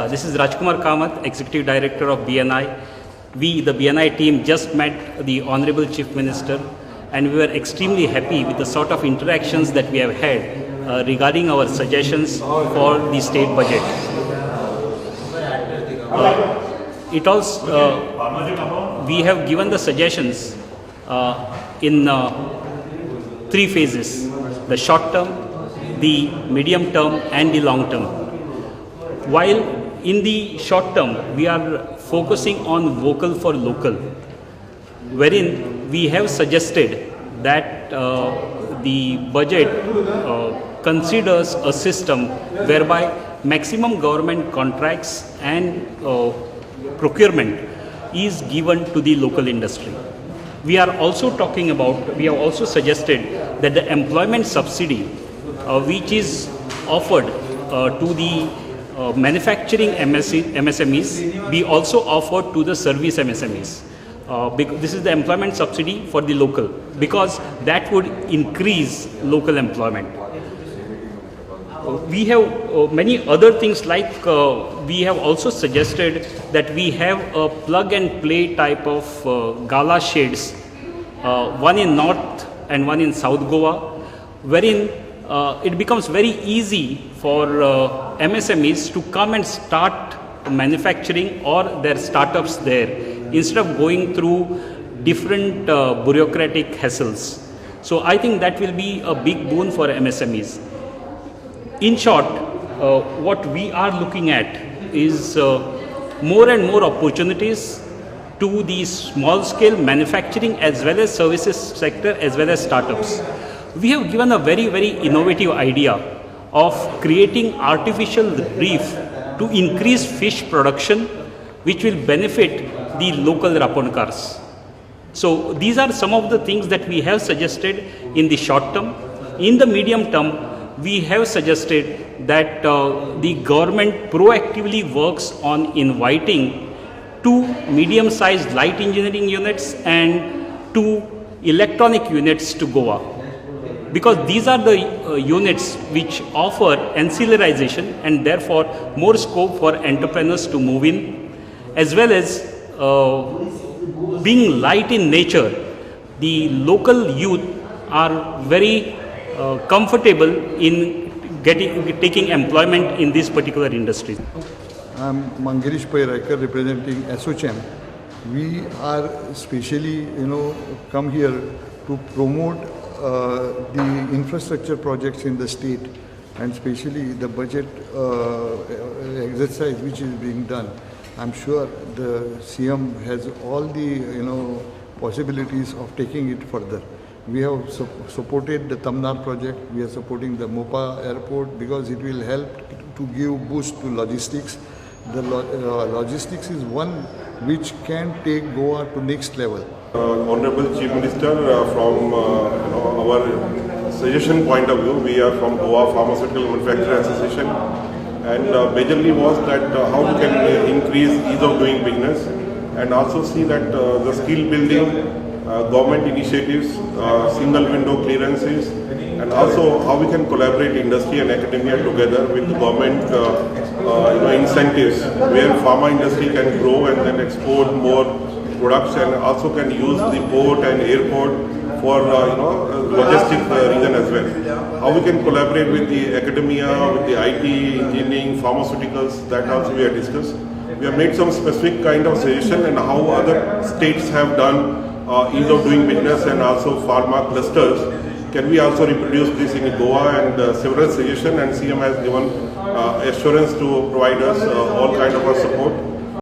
This is Rajkumar Kamath, Executive Director of BNI. We, the BNI team, just met the Honorable Chief Minister, and we were extremely happy with the sort of interactions that we have had regarding our suggestions for the state budget. We have given the suggestions in 3 phases: the short term, the medium term, and the long term. While in the short term, we are focusing on vocal for local, wherein we have suggested that the budget considers a system whereby maximum government contracts and procurement is given to the local industry. We are also we have also suggested that the employment subsidy which is offered to the manufacturing MSMEs be also offered to the service MSMEs. This is the employment subsidy for the local, because that would increase local employment. We have many other things, like we have also suggested that we have a plug and play type of gala shades, one in North and one in South Goa, wherein it becomes very easy for MSMEs to come and start manufacturing or their startups there, instead of going through different bureaucratic hassles. So I think that will be a big boon for MSMEs. In short, what we are looking at is more and more opportunities to the small scale manufacturing as well as services sector as well as startups. We have given a very, very innovative idea of creating artificial reef to increase fish production, which will benefit the local Raponkars. So these are some of the things that we have suggested in the short term. In the medium term, we have suggested that the government proactively works on inviting 2 medium-sized light engineering units and 2 electronic units to Goa, because these are the units which offer ancillarization and therefore more scope for entrepreneurs to move in, as well as being light in nature. The local youth are very comfortable in taking employment in these particular industries. I'm Mangirish Pairaikar, representing ASSOCHAM. We are specially, come here to promote the infrastructure projects in the state, and especially the budget exercise which is being done. I'm sure the CM has all the possibilities of taking it further. We have supported the Tamnar project. We are supporting the Mopa airport because it will help to give boost to logistics. The logistics is one which can take Goa to next level. Honorable Chief Minister, from our suggestion point of view, we are from Goa Pharmaceutical Manufacturer Association, and majorly was that how we can increase ease of doing business, and also see that the skill building, government initiatives, single window clearances, and also how we can collaborate industry and academia together with government incentives, where pharma industry can grow and then export more products, and also can use the port and airport for logistic reason as well. How we can collaborate with the academia, with the IT, engineering, pharmaceuticals, that also we have discussed. We have made some specific kind of suggestion and how other states have done ease of doing business and also pharma clusters. Can we also reproduce this in Goa, and several suggestions, and CM has given assurance to provide us all kind of support.